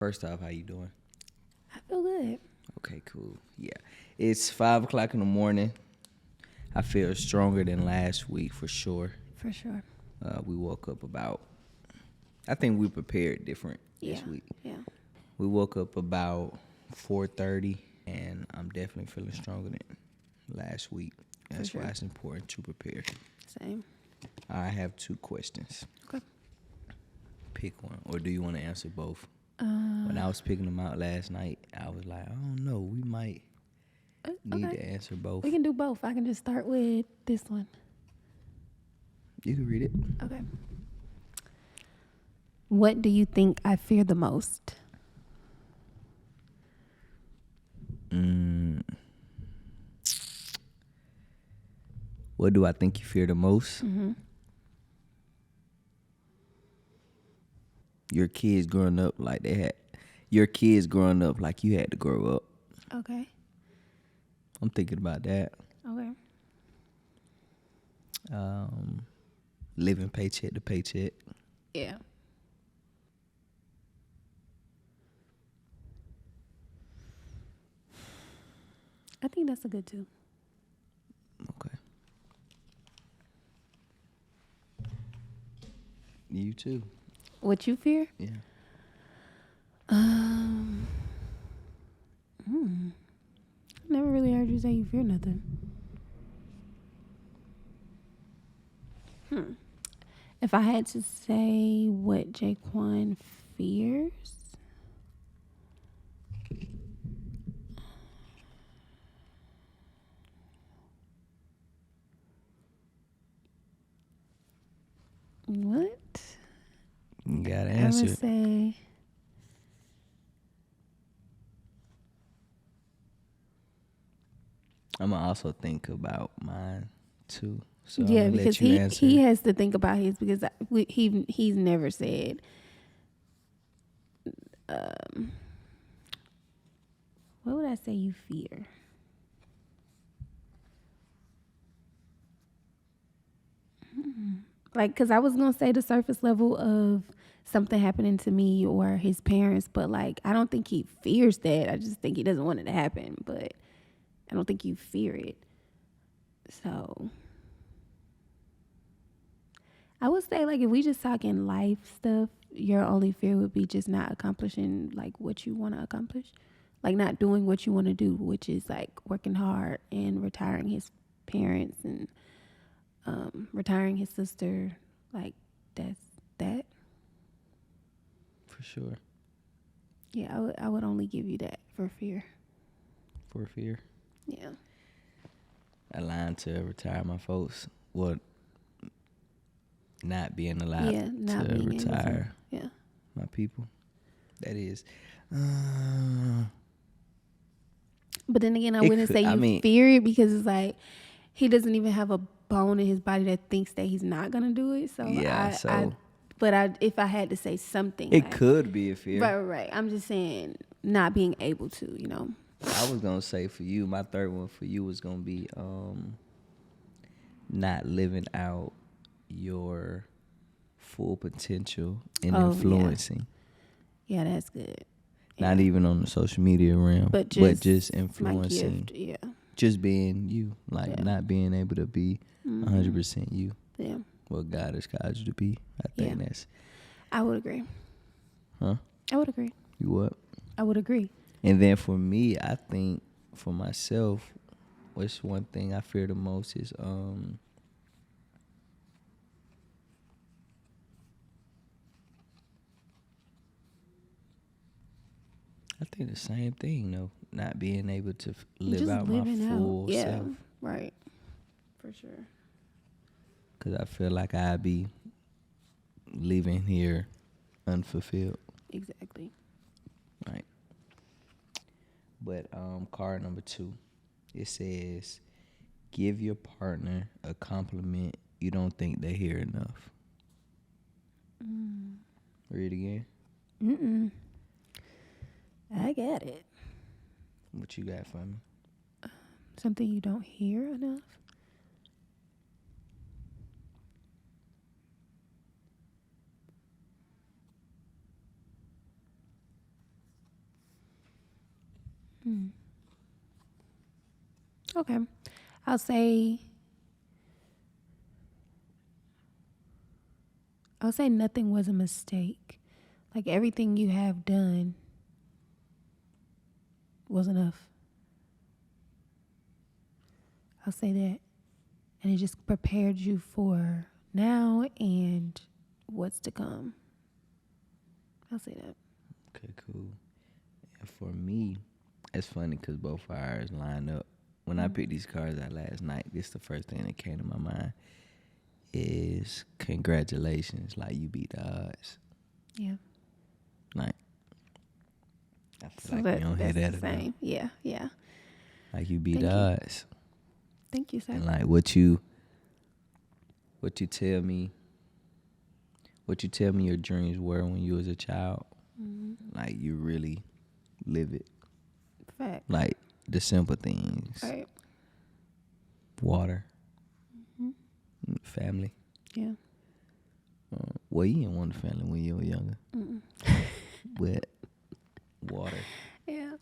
First off, how you doing? I feel good. Okay, cool. Yeah. It's 5 o'clock in the morning. I feel stronger than last week for sure. For sure. We woke up about, I think we prepared different Yeah. this week. Yeah. We woke up about 4:30, and I'm definitely feeling stronger than last week. That's sure. why it's important to prepare. Same. I have two questions. Okay. Pick one, or do you want to answer both? When I was picking them out last night, I was like, I don't know, we might need Okay. to answer both. We can do both. I can just start with this one. You can read it. Okay. What do you think I fear the most? What do I think you fear the most? Mm-hmm. Your kids growing up like they had. Your kids growing up like you had to grow up. Okay. I'm thinking about that. Okay. Living paycheck to paycheck. Yeah. I think that's a good two. Okay. You too. What you fear? Yeah. Never really heard you say you fear nothing. If I had to say what Jaquan fears, what? You gotta I answer would it. say I'm gonna also think about mine too. So I'm yeah, gonna because let you answer. he has to think about his because he's never said. What would I say you fear? Like, because I was going to say the surface level of something happening to me or his parents, but like, I don't think he fears that. I just think he doesn't want it to happen, but I don't think you fear it. So I would say, like, if we just talking life stuff, your only fear would be just not accomplishing like what you want to accomplish, like not doing what you want to do, which is like working hard and retiring his parents and retiring his sister. Like that's that. For sure. Yeah, I would only give you that for fear. For fear. Yeah. I lied to retire my folks. What? Not being allowed Yeah, not to being retire able to. Yeah. my people. That is. But then again, I It wouldn't could- say I you mean- fear it because it's like he doesn't even have a bone in his body that thinks that he's not gonna do it. So Yeah, if I had to say something, it like, could be a fear. right. I'm just saying not being able to, I was gonna say for you, my third one for you was gonna be not living out your full potential and Oh, yeah. influencing. Yeah, that's good. Not Yeah. even on the social media realm, But just my influencing. gift. Yeah. Just being you, like Yeah. not being able to be 100% you. Yeah. What God has called you to be. I think Yeah. that's, I would agree. huh? I would agree. You what? I would agree. And then for me, I think for myself, what's one thing I fear the most is I think the same thing though, not being able to live Just out my living full out. Yeah. self. Right. For sure. Cause I feel like I'd be living here unfulfilled. Exactly. Right. But card number 2, it says, give your partner a compliment you don't think they hear enough. Read again. I get it. What you got for me? Something you don't hear enough. Okay. I'll say nothing was a mistake. Like everything you have done was enough. I'll say that. And it just prepared you for now and what's to come. I'll say that. Okay, cool. And for me, it's funny because both ours line up. When I picked these cards out last night, this the first thing that came to my mind is congratulations, like you beat the odds. Yeah. Like, I feel So like you don't hear that the enough. same. Yeah. Like you beat Thank the you. odds. Thank you, sir. And like what you tell me your dreams were when you was a child, like you really live it. Fact. Like the simple things. Right. Water. Family. Yeah. Well, you didn't want a family when you were younger. But water. Yeah.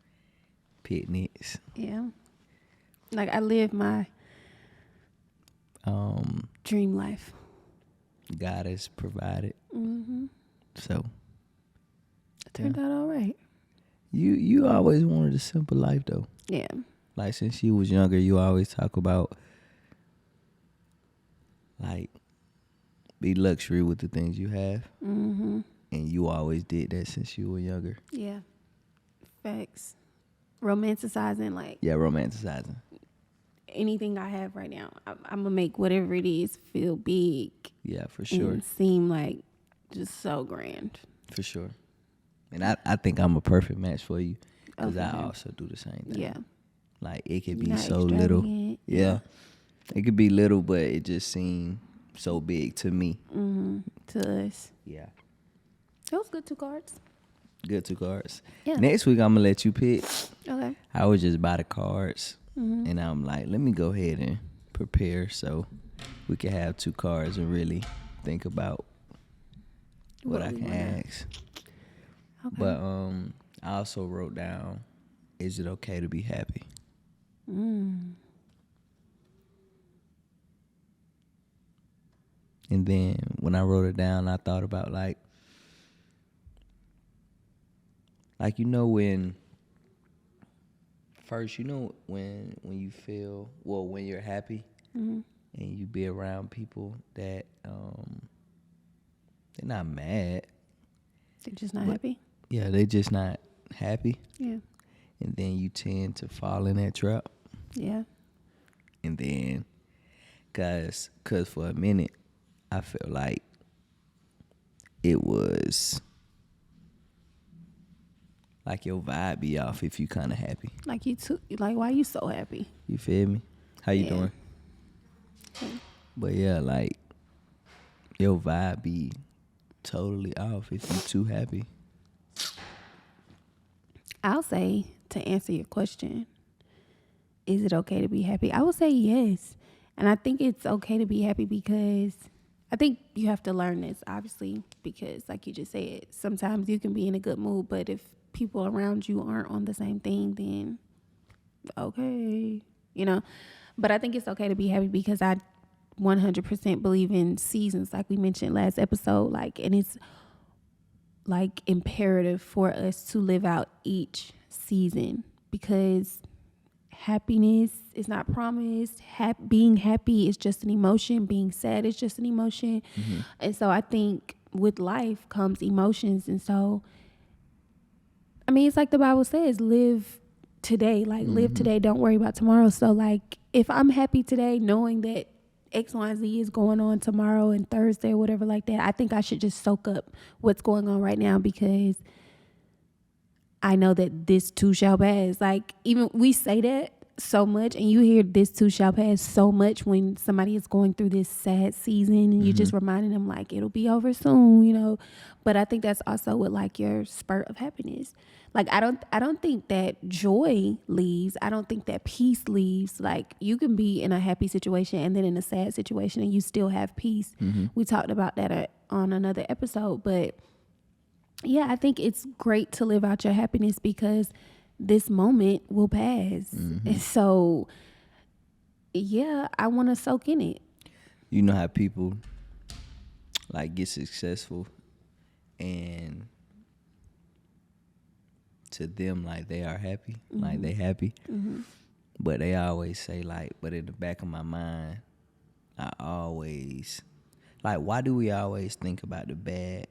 Picnics. Yeah. Like I live my dream life. God has provided. So It turned out all right. you always wanted a simple life though. Yeah. Like since you was younger, you always talk about like be luxury with the things you have. And you always did that since you were younger. Yeah. Facts. Romanticizing like Yeah, romanticizing. anything I have right now. I'm gonna make whatever it is feel big. Yeah, for sure. And seem like just so grand. For sure. And I think I'm a perfect match for you because I Okay. also do the same thing. Yeah. Like it could be Not so little. extravagant. Yeah. It could be little, but it just seemed so big to me. To us. Yeah. That was good 2 cards. Good 2 cards. Yeah. Next week, I'm going to let you pick. Okay. I would just buy the cards. And I'm like, let me go ahead and prepare so we can have 2 cards and really think about what I we can wanna- ask. Okay. But I also wrote down, is it okay to be happy? And then when I wrote it down, I thought about like you know when first, you know when you feel, well, when you're happy and you be around people that they're not mad. They're just not happy. Yeah, they just not happy. Yeah. And then you tend to fall in that trap. Yeah. And then, cause for a minute, I felt like it was like your vibe be off if you kind of happy. Like you too. Like why you so happy? You feel me? How you Yeah. doing? But yeah, like your vibe be totally off if you too happy. I'll say, to answer your question, is it okay to be happy? I would say yes. And I think it's okay to be happy because I think you have to learn this, obviously, because like you just said, sometimes you can be in a good mood, but if people around you aren't on the same thing, then okay, you know. But I think it's okay to be happy because I 100% believe in seasons, like we mentioned last episode, like, and it's like imperative for us to live out each season because happiness is not promised. Being happy is just an emotion. Being sad is just an emotion. And so I think with life comes emotions. And so, I mean, it's like the Bible says, live today. Like, live today. Don't worry about tomorrow. So, like, if I'm happy today knowing that X, Y, and Z is going on tomorrow and Thursday or whatever like that, I think I should just soak up what's going on right now because I know that this too shall pass. Like, even we say that so much and you hear this too shall pass so much when somebody is going through this sad season and you're just reminding them like it'll be over soon, you know. But I think that's also with like your spurt of happiness. Like I don't think that joy leaves. I don't think that peace leaves. Like you can be in a happy situation and then in a sad situation and you still have peace. We talked about that on another episode, but yeah, I think it's great to live out your happiness because this moment will pass. Mm-hmm. And so, yeah, I want to soak in it. You know how people like get successful, and to them like they are happy, like they happy, but they always say like, but in the back of my mind, I always like, why do we always think about the bad?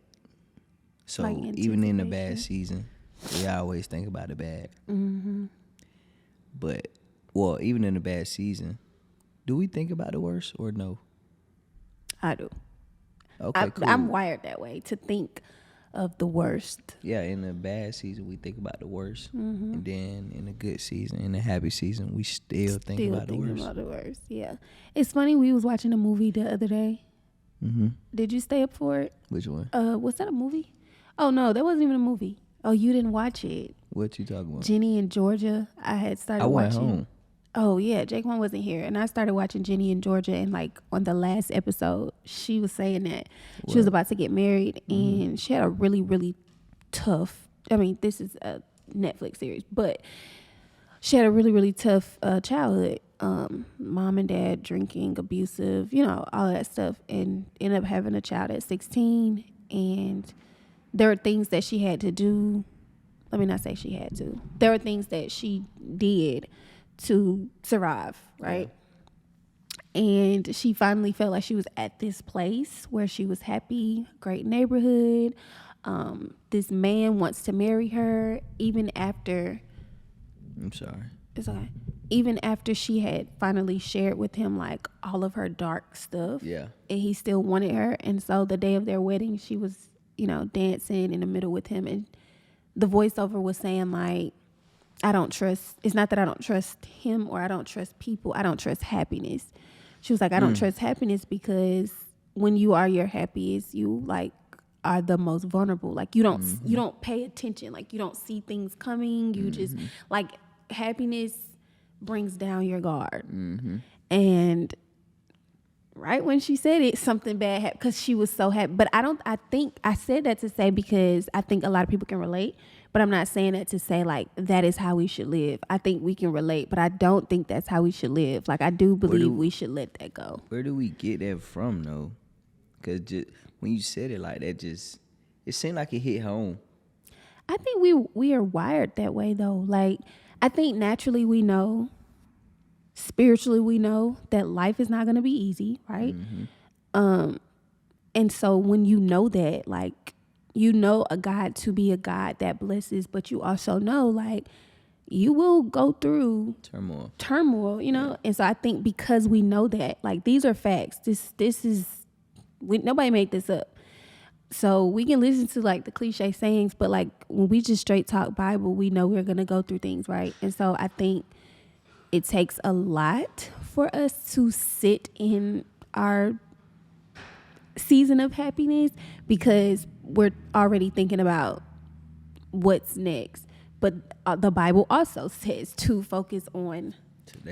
So Like even in the bad anticipation. season, we always think about the bad. Mm-hmm. But well, even in the bad season, do we think about the worst or no? I do. Okay, I'm cool. wired that way to think of the worst. Yeah, in the bad season, we think about the worst. Mm-hmm. And then in the good season, in the happy season, we still think Still about the thinking worst. about the worst. Yeah. It's funny. We was watching a movie the other day. Mm-hmm. Did you stay up for it? Which one? Was that a movie? Oh no, that wasn't even a movie. Oh, you didn't watch it. What you talking about? Jenny in Georgia. I had started I went watching. home. Oh yeah, Jake one wasn't here, and I started watching Jenny in Georgia. And like on the last episode, she was saying that she was What? about to get married, and she had a really, really tough. I mean, this is a Netflix series, but she had a really, really tough childhood. Mom and dad drinking, abusive, all that stuff, and ended up having a child at 16. And there were things that she had to do. Let me not say she had to. There were things that she did to survive, right? Yeah. And she finally felt like she was at this place where she was happy, great neighborhood. This man wants to marry her, even after. I'm sorry. It's okay. Even after she had finally shared with him like all of her dark stuff. Yeah. And he still wanted her. And so the day of their wedding, she was, dancing in the middle with him. And the voiceover was saying like, I don't trust, it's not that I don't trust him or I don't trust people. I don't trust happiness. She was like, I don't trust happiness because when you are your happiest, you like are the most vulnerable. Like you don't pay attention. Like you don't see things coming. You just like happiness brings down your guard. And right when she said it, something bad happened because she was so happy. But I think I said that to say because I think a lot of people can relate. But I'm not saying that to say like that is how we should live. I think we can relate, but I don't think that's how we should live. Like I do believe we should let that go. Where do we get that from though? Because just when you said it like that, it seemed like it hit home. I think we are wired that way though. Like I think naturally we know, spiritually we know that life is not going to be easy, right? And so when you know that, like you know a God to be a God that blesses, but you also know like you will go through turmoil, And so I think because we know that, like these are facts. This is nobody made this up. So we can listen to like the cliche sayings, but like when we just straight talk Bible, we know we're going to go through things, right? And so I think it takes a lot for us to sit in our season of happiness because we're already thinking about what's next. But the Bible also says to focus on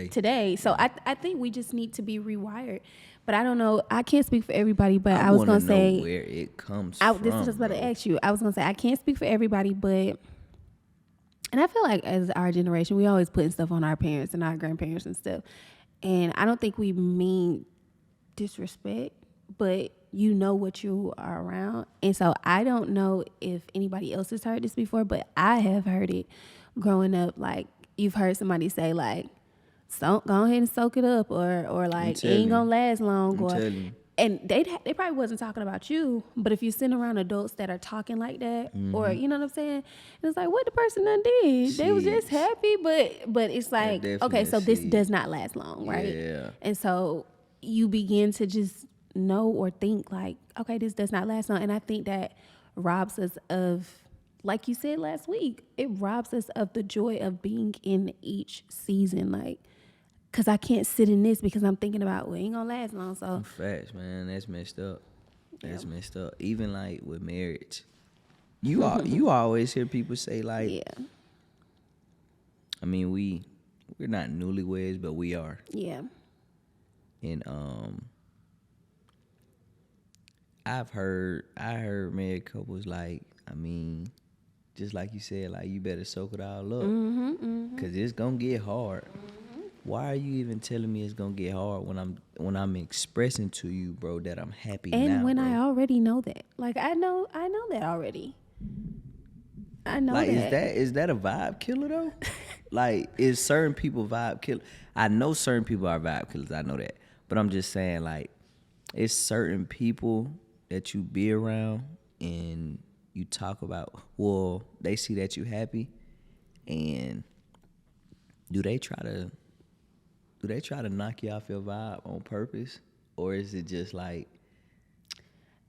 today. So I think we just need to be rewired. But I don't know. I can't speak for everybody, but I was going to say where it comes from. This is just about to ask you. I was going to say I can't speak for everybody, but and I feel like as our generation, we always putting stuff on our parents and our grandparents and stuff. And I don't think we mean disrespect, but you know what you are around. And so I don't know if anybody else has heard this before, but I have heard it growing up. Like you've heard somebody say like, so go ahead and soak it up or like it ain't gonna last long. And they probably wasn't talking about you, but if you sit around adults that are talking like that, or you know what I'm saying, it's like what the person done did. They was just happy, but it's like okay, so this does not last long, right? Yeah. And so you begin to just know or think like, okay, this does not last long, and I think that robs us of, like you said last week, it robs us of the joy of being in each season, like. Cause I can't sit in this because I'm thinking about it ain't gonna last long. So facts, man, that's messed up. That's messed up. Even like with marriage, you always hear people say like, yeah. I mean we're not newlyweds, but we are. Yeah. And I heard married couples like, I mean, just like you said, like you better soak it all up, Mm-hmm. cause it's gonna get hard. Why are you even telling me it's gonna get hard when I'm expressing to you, bro, that I'm happy And now, when bro? I already know that, like I know that already. I know Like, that. is that a vibe killer though? Like, is certain people vibe killer? I know certain people are vibe killers. I know that, but I'm just saying, like, it's certain people that you be around and you talk about. Well, they see that you happy, and do they try to knock you off your vibe on purpose, or is it just like,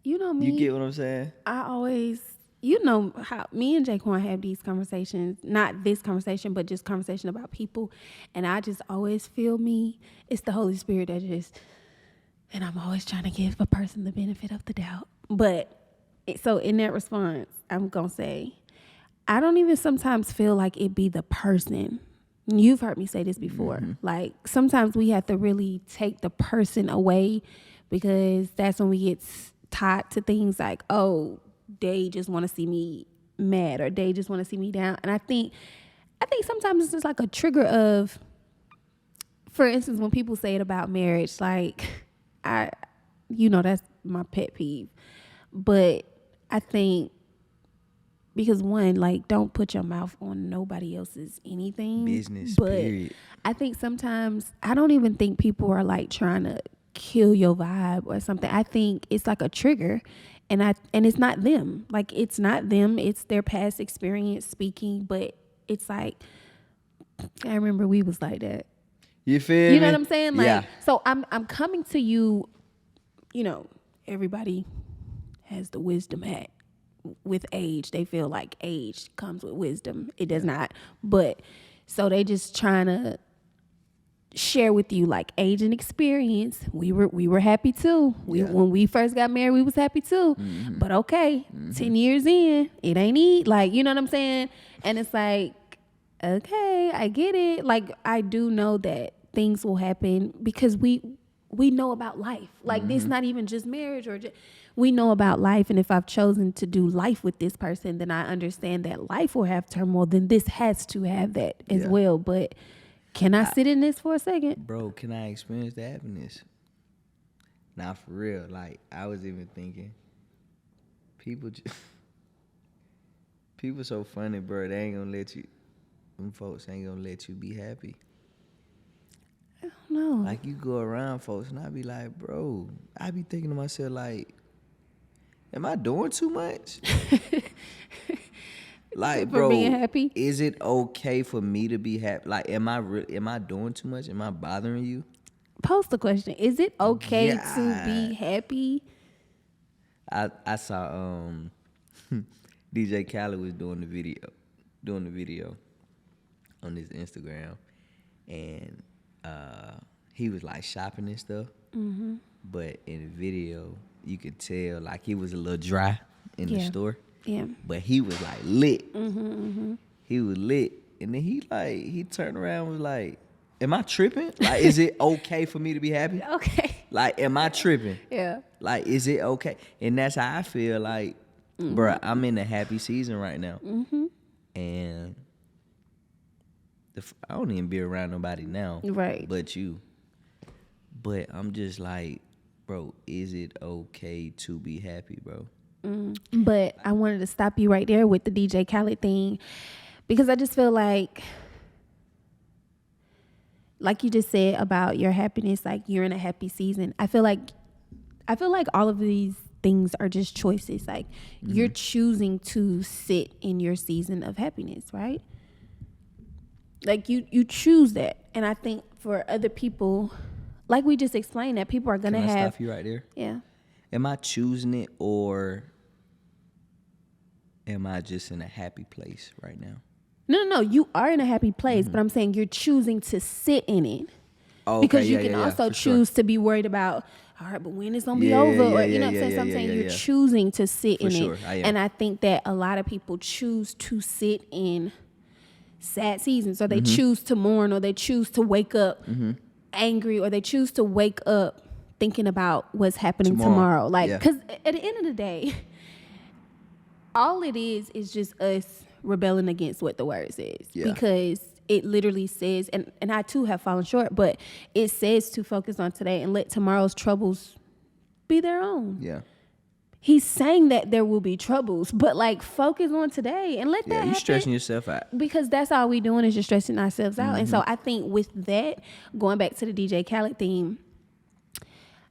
You know me. you get what I'm saying? I always, you know how me and Jaquan have these conversations, not this conversation, but just conversation about people. And I just always feel it's the Holy Spirit that just, and I'm always trying to give a person the benefit of the doubt. But so in that response, I'm going to say, I don't even sometimes feel like it be the person. You've heard me say this before. Like sometimes we have to really take the person away, because that's when we get tied to things like, oh, they just want to see me mad, or they just want to see me down. And I think sometimes it's just like a trigger of, for instance, when people say it about marriage, like that's my pet peeve. But I think, because one, like, don't put your mouth on nobody else's anything. Business, but period. I think sometimes, I don't even think people are like trying to kill your vibe or something. I think it's like a trigger, and it's not them. Like, it's not them. It's their past experience speaking. But it's like, I remember we was like that. You feel me? You know what I'm saying? Like, yeah. So I'm coming to you. You know, everybody has the wisdom hat. With age, they feel like age comes with wisdom. It does not. But so they just trying to share with you, like, age and experience. We were happy too. When we first got married, we was happy too. But okay, 10 years in, it ain't like, you know what I'm saying? And it's like, okay, I get it. Like, I do know that things will happen, because we know about life. Like, this not even just marriage, or we know about life. And if I've chosen to do life with this person, then I understand that life will have turmoil. Then this has to have that as well. But can I sit in this for a second? Bro, can I experience the happiness? Nah, for real. Like, I was even thinking, people so funny, bro. They ain't gonna let you, them folks ain't gonna let you be happy. I don't know. Like, you go around folks, and I be like, bro, I be thinking to myself, like, am I doing too much? Like, for bro, being happy? Is it okay for me to be happy? Like, am I doing too much? Am I bothering you? Post the question. Is it okay to be happy? I saw DJ Khaled was doing the video on his Instagram, and he was like shopping and stuff. But in the video, you could tell like he was a little dry in the store. Yeah. But he was like lit. He was lit, and then he turned around and was like, "Am I tripping? Like, is it okay for me to be happy? Okay. Like, am I tripping? Yeah. Like, is it okay?" And that's how I feel. Like, bruh, I'm in a happy season right now, and I don't even be around nobody now, Right. But you. But I'm just like, bro, is it okay to be happy, bro? But I wanted to stop you right there with the DJ Khaled thing, because I just feel like you just said about your happiness, like you're in a happy season. I feel like all of these things are just choices. Like, you're choosing to sit in your season of happiness, right? Like, you choose that. And I think for other people, like we just explained, that people are gonna Can I have. stop you right there? Yeah. Am I choosing it, or am I just in a happy place right now? No. You are in a happy place, but I'm saying you're choosing to sit in it. Oh, okay. Because you can also choose to be worried about, all right, but when it's gonna be over, or you know what I'm saying? So I'm saying you're choosing to sit in it. And I think that a lot of people choose to sit in sad seasons, or they choose to mourn, or they choose to wake up angry, or they choose to wake up thinking about what's happening tomorrow. Like, because at the end of the day, all it is just us rebelling against what the word says. Yeah. Because it literally says, and I too have fallen short, but it says to focus on today and let tomorrow's troubles be their own. Yeah. He's saying that there will be troubles, but like focus on today and let that happen. You stressing yourself out. Because that's all we doing is just stressing ourselves out. And so I think with that, going back to the DJ Khaled theme,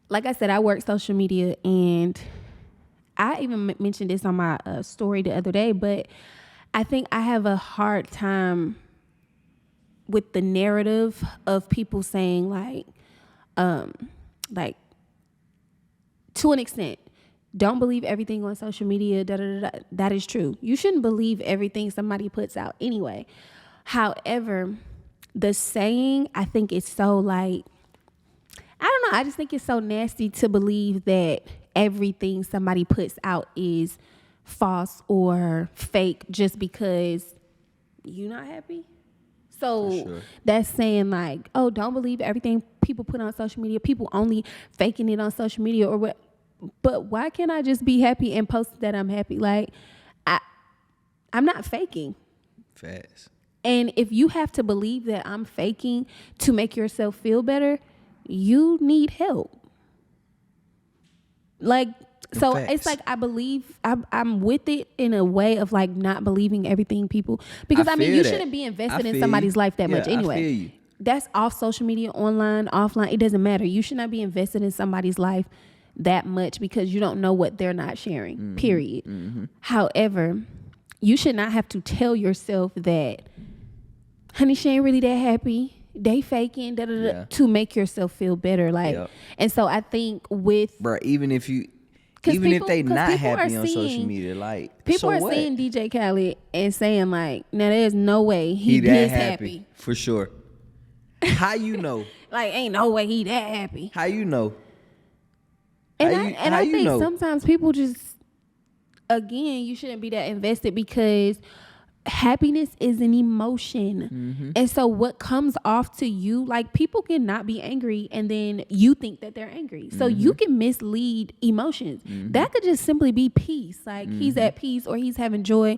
like I said, I work social media, and I even mentioned this on my story the other day, but I think I have a hard time with the narrative of people saying like to an extent, don't believe everything on social media. That is true. You shouldn't believe everything somebody puts out anyway. However, the saying, I think it's so like, I don't know. I just think it's so nasty to believe that everything somebody puts out is false or fake just because you're not happy. So that's saying like, oh, don't believe everything people put on social media. People only faking it on social media or what. But why can't I just be happy and post that I'm happy? Like, I'm not faking. Fast. And if you have to believe that I'm faking to make yourself feel better, you need help. Like, so Facts. it's like I believe I'm with it in a way of like not believing everything people, because I mean you shouldn't be invested in somebody's life that much anyway. I feel you. That's off social media, online, offline. It doesn't matter. You should not be invested in somebody's life that much because you don't know what they're not sharing. Period. However, you should not have to tell yourself that, honey, she ain't really that happy. They faking to make yourself feel better. Like, and so I think with even if they not happy on social media, like people are seeing DJ Khaled and saying like, now there's no way he this happy for sure. How you know? Like, ain't no way he that happy. How you know? And I think sometimes people just, again, you shouldn't be that invested because happiness is an emotion. And so what comes off to you, like people cannot be angry and then you think that they're angry. So you can mislead emotions. That could just simply be peace. Like he's at peace or he's having joy.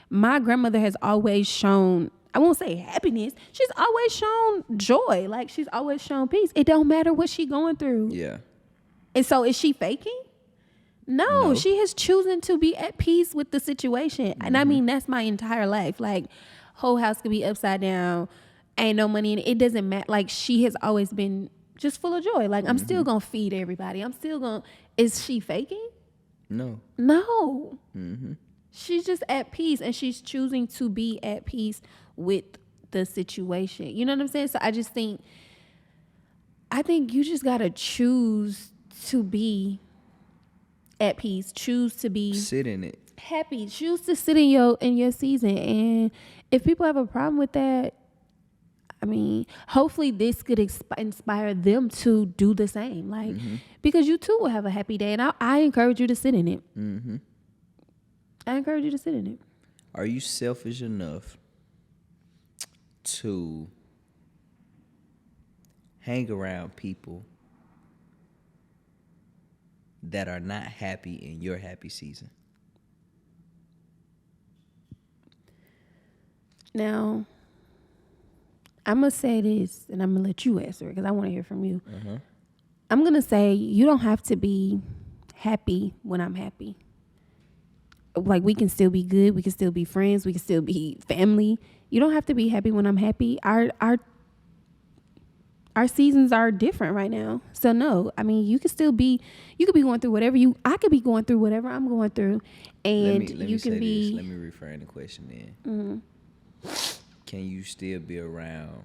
My grandmother has always shown, I won't say happiness, she's always shown joy. Like she's always shown peace. It don't matter what she's going through. Yeah. And so is she faking? No, she has chosen to be at peace with the situation. And I mean, that's my entire life. Like, whole house could be upside down, ain't no money in it. It doesn't matter. Like, she has always been just full of joy. Like, I'm still going to feed everybody. I'm still going to... Is she faking? No. She's just at peace, and she's choosing to be at peace with the situation. You know what I'm saying? So I think you just got to choose to be at peace, choose to be sit in it, happy, choose to sit in your season. And if people have a problem with that, I mean, hopefully this could inspire them to do the same, like because you too will have a happy day. And I encourage you to sit in it. I encourage you to sit in it. Are you selfish enough to hang around people that are not happy in your happy season? Now, I'm going to say this, and I'm going to let you answer it because I want to hear from you. I'm going to say you don't have to be happy when I'm happy. Like, we can still be good. We can still be friends. We can still be family. You don't have to be happy when I'm happy. Our seasons are different right now. So no, I mean, you could be going through I could be going through whatever I'm going through. And you can be. Let me reframe the question then. Can you still be around,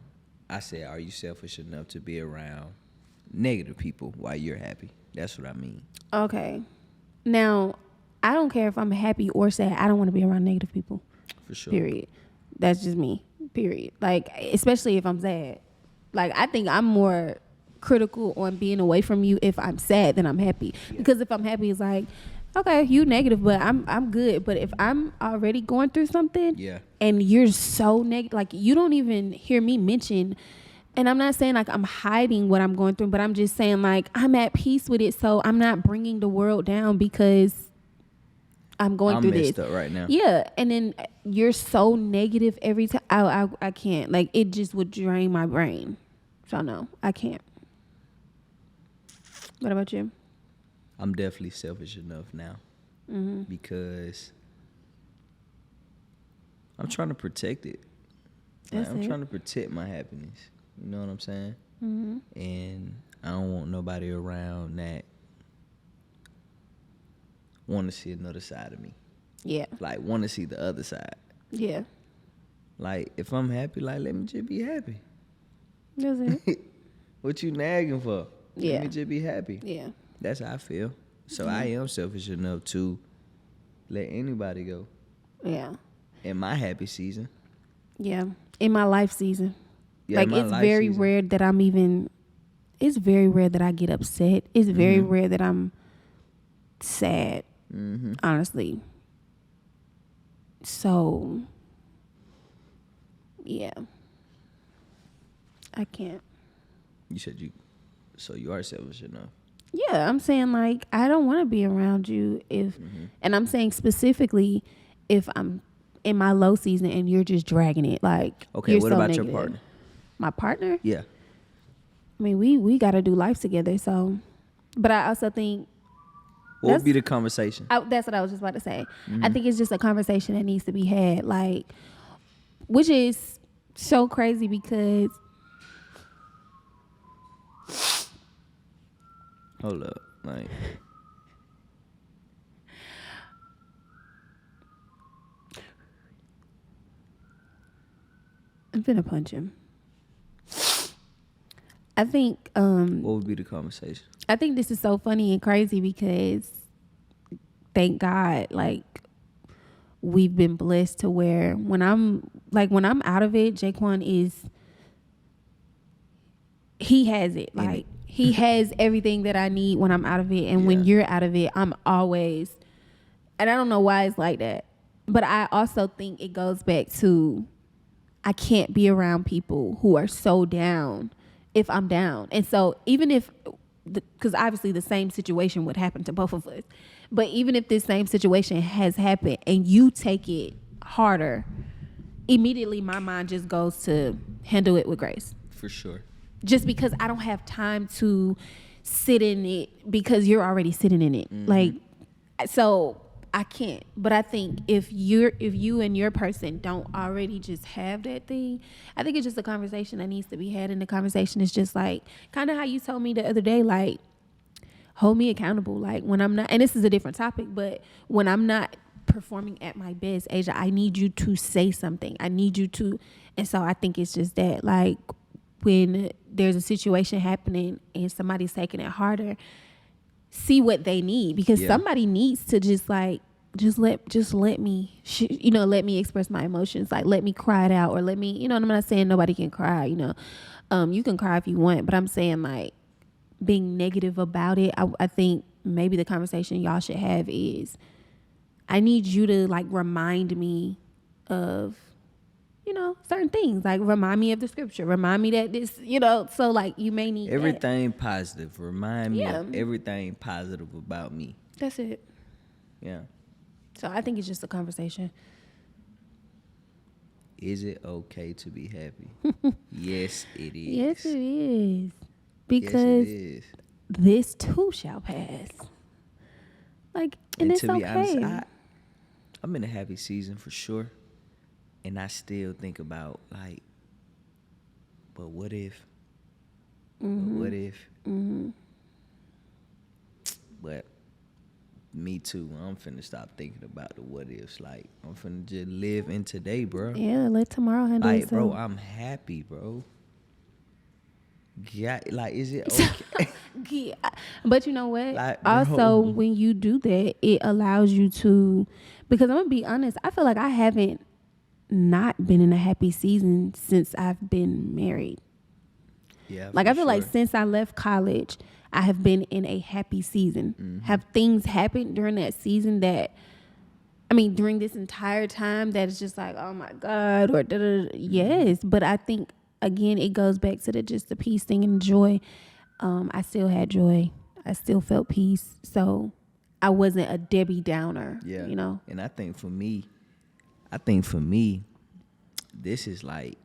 I said, are you selfish enough to be around negative people while you're happy? That's what I mean. Okay. Now, I don't care if I'm happy or sad. I don't want to be around negative people. For sure. Period. That's just me. Period. Like, especially if I'm sad. Like, I think I'm more critical on being away from you if I'm sad than I'm happy. Yeah. Because if I'm happy, it's like, okay, you negative, but I'm good. But if I'm already going through something, and you're so negative, like you don't even hear me mention, and I'm not saying like I'm hiding what I'm going through, but I'm just saying like I'm at peace with it, so I'm not bringing the world down because I'm going I'm through messed this. up right now. Yeah, and then you're so negative every time. I can't. Like, it just would drain my brain. So no, I can't. What about you? I'm definitely selfish enough now because I'm trying to protect it. Like, I'm trying to protect my happiness. You know what I'm saying? And I don't want nobody around that want to see another side of me. Yeah. Like, want to see the other side. Yeah. Like, if I'm happy, like, let me just be happy. That's it. What you nagging for? Yeah. Let me just be happy. Yeah. That's how I feel. So I am selfish enough to let anybody go Yeah. in my happy season. Yeah. In my life season. Yeah, like, in my it's life very season. rare that it's very rare that I get upset. It's very rare that I'm sad, honestly. So, yeah. I can't. You said so you are selfish enough. Yeah, I'm saying, like, I don't want to be around you if, and I'm saying specifically if I'm in my low season and you're just dragging it. Like, Okay, you're what so about negative. your partner? My partner? Yeah. I mean, we got to do life together. So, but I also think What would be the conversation? that's what I was just about to say. I think it's just a conversation that needs to be had, like, which is so crazy because Hold up. Like, I'm finna punch him. I think what would be the conversation? I think this is so funny and crazy because thank God, like, we've been blessed to where when I'm out of it, Jaquan he has it. Like, he has everything that I need when I'm out of it. And when you're out of it, I'm always, and I don't know why it's like that. But I also think it goes back to I can't be around people who are so down if I'm down. And so even if, because obviously the same situation would happen to both of us, but even if this same situation has happened and you take it harder, immediately my mind just goes to handle it with grace. For sure. Just because I don't have time to sit in it because you're already sitting in it. Like, so I can't. But I think if you and your person don't already just have that thing, I think it's just a conversation that needs to be had. And the conversation is just like kind of how you told me the other day, like, hold me accountable. Like, when I'm not, and this is a different topic, but when I'm not performing at my best, Asia, I need you to say something. I need you to. And so I think it's just that, like, when there's a situation happening and somebody's taking it harder, see what they need, because somebody needs to just like, just let me, let me express my emotions. Like, let me cry it out, or let me, I'm not saying nobody can cry, you can cry if you want, but I'm saying, like, being negative about it, I think maybe the conversation y'all should have is, I need you to, like, remind me of, certain things. Like, remind me of the scripture. Remind me that this, so, like, you may need everything positive. Remind me Yeah. of everything positive about me. That's it. Yeah. So I think it's just a conversation. Is it okay to be happy? Yes, it is. Yes, it is. Because yes, it is. this too shall pass. Like, and it's to be okay. honest, I'm in a happy season for sure. And I still think about, like, but what if? But what if? But me too. I'm finna stop thinking about the what ifs. Like, I'm finna just live in today, bro. Yeah, let tomorrow handle Like, itself. bro, I'm happy, bro. Yeah, like, is it okay? Yeah. But you know what? Like, bro. Also, when you do that, it allows you to, because I'm gonna be honest, I feel like I haven't not been in a happy season since I've been married. Yeah. Like, I feel like since I left college, I have been in a happy season. Have things happened during that season that, I mean, during this entire time that it's just like, oh my God, or yes. But I think, again, it goes back to the peace thing and joy. I still had joy. I still felt peace. So I wasn't a Debbie Downer. Yeah. You know. And I think for me, this is like,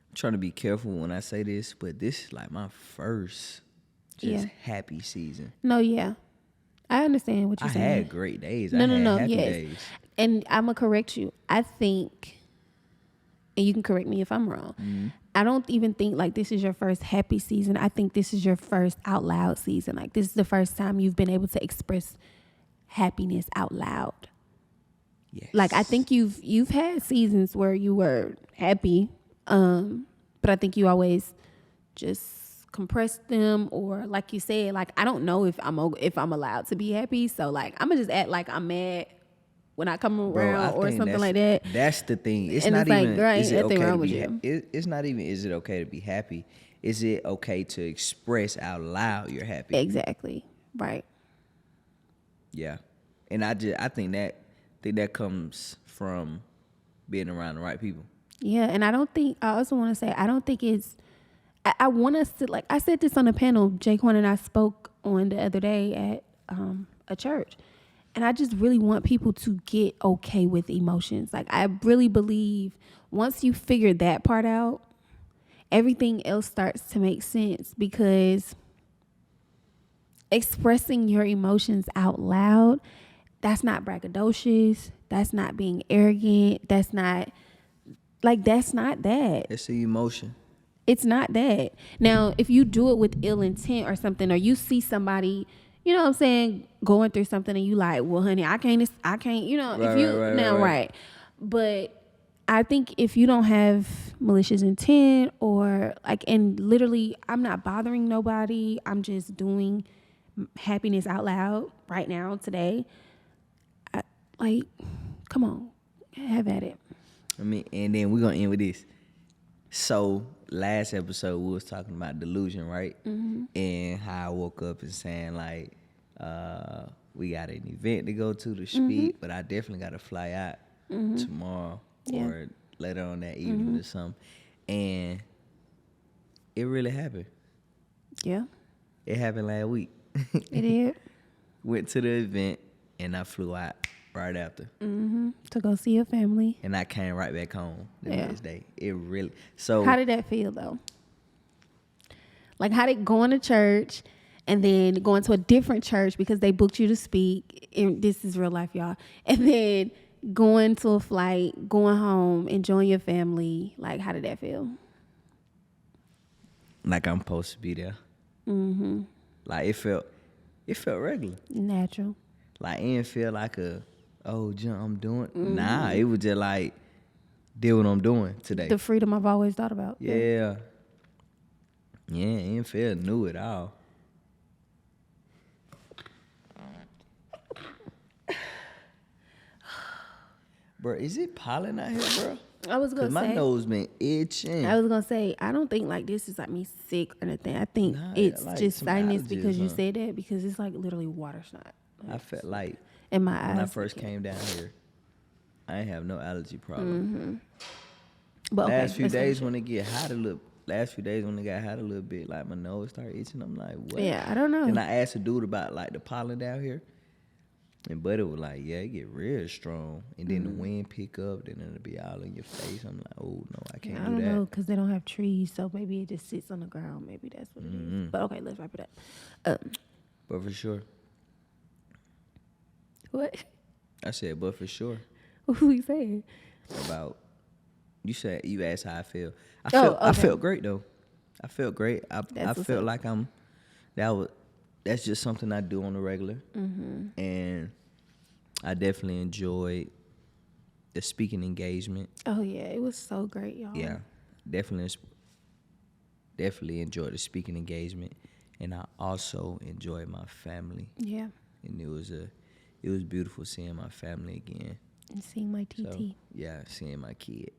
I'm trying to be careful when I say this, but this is like my first just happy season. No, yeah. I understand what you're saying. I had great days. No, I had happy yes. days. And I'm going to correct you. I think, and you can correct me if I'm wrong, I don't even think like this is your first happy season. I think this is your first out loud season. Like this is the first time you've been able to express happiness out loud. Yes. Like I think you've had seasons where you were happy, but I think you always just compress them, or like you said, like I don't know if I'm allowed to be happy, so like I'm gonna just act like I'm mad when I come around or something like that. That's the thing. It's and not it's like, even. girl, Is it okay to be? It's not even. Is it okay to be happy? Is it okay to express out loud you're happy? Exactly. Right. Yeah, and I think that comes from being around the right people. Yeah, and I also want to say, I don't think it's, I want us to, like, I said this on a panel, Jaquan and I spoke on the other day at a church, and I just really want people to get okay with emotions. Like, I really believe once you figure that part out, everything else starts to make sense, because expressing your emotions out loud, that's not braggadocious, that's not being arrogant, that's not that. It's an emotion. It's not that. Now, if you do it with ill intent or something, or you see somebody, you know what I'm saying, going through something, and you like, well, honey, I can't, you know, right. But I think if you don't have malicious intent, or like, and literally, I'm not bothering nobody, I'm just doing happiness out loud right now, today. Like, come on, have at it. I mean, and then we're gonna end with this. So last episode we was talking about delusion, right? Mm-hmm. And how I woke up and saying like, we got an event to go to speak, but I definitely got to fly out tomorrow or later on that evening or something. And it really happened. Yeah. It happened last week. It did. Went to the event and I flew out right after. To go see your family. And I came right back home the next day. It really, so. How did that feel though? Like, how did going to church and then going to a different church because they booked you to speak, and this is real life, y'all, and then going to a flight, going home, enjoying your family, like, how did that feel? Like I'm supposed to be there. Like it felt regular. Natural. Like it didn't feel like I'm doing. Nah, it was just like, did what I'm doing today. The freedom I've always thought about. Yeah. Yeah, it didn't feel new at all. Bro, is it pollen out here, bro? I was gonna say, my nose been itching. I was gonna say, I don't think like this is like me sick or anything. I think it's like just sinus because you said that, because it's like literally water snot. I felt like in my eyes when I first came down here, I ain't have no allergy problem. But last few days when it got hot a little bit, like my nose started itching. I'm like, what? Yeah, I don't know. And I asked a dude about like the pollen down here, and Buddy was like, yeah, it get real strong, and then the wind pick up, then it'll be all in your face. I'm like, oh no, I can't do that. I don't know, because they don't have trees, so maybe it just sits on the ground. Maybe that's what it is. But okay, let's wrap it up. But for sure. What? I said, but for sure. What were we saying? About, you asked how I feel. Okay. I felt great though. I felt great. I felt like that's just something I do on the regular. And I definitely enjoyed the speaking engagement. Oh yeah, it was so great, y'all. Yeah, definitely enjoyed the speaking engagement, and I also enjoyed my family. Yeah. And it was beautiful seeing my family again. And seeing my TT. So, yeah, seeing my kid.